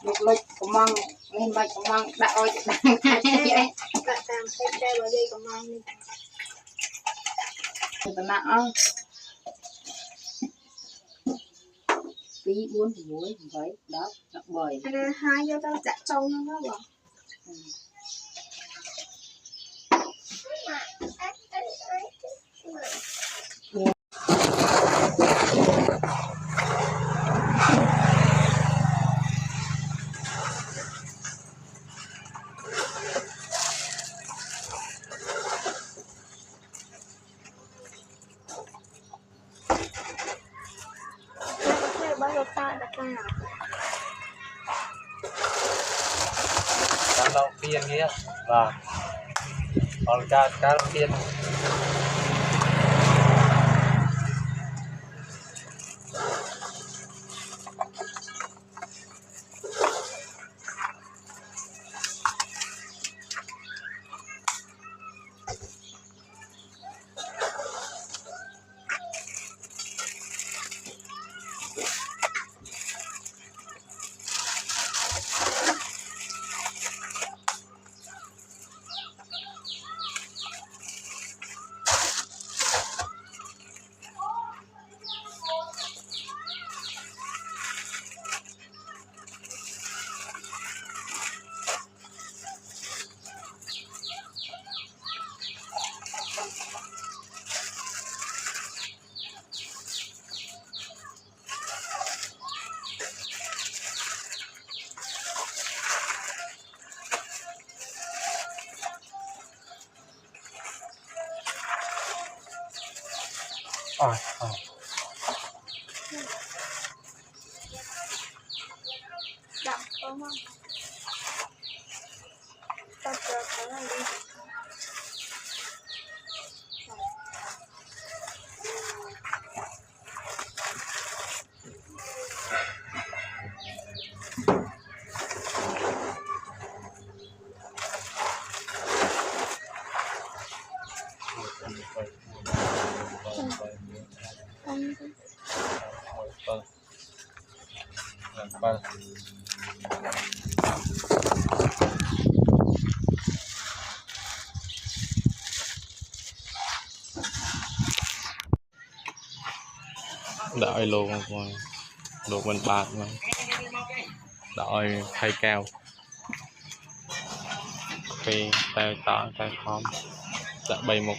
lục lục của mong nên bạch của mong đã ôi đã Tại tam xe xe vào đây của mong đi. Phải mạng không? Phí uốn thì muối với đó đặc bời. Hai vô tao chặt trâu nó đó bỏ. Bao giờ ta đặt ra nào? Cá lau tiên nghĩa và còn cá lau tiên Đậm không không? Tao chờ cái này đi. đợi luôn luôn bên bạc mà đợi thay cao khi tay tỏ tay khóm đã bay một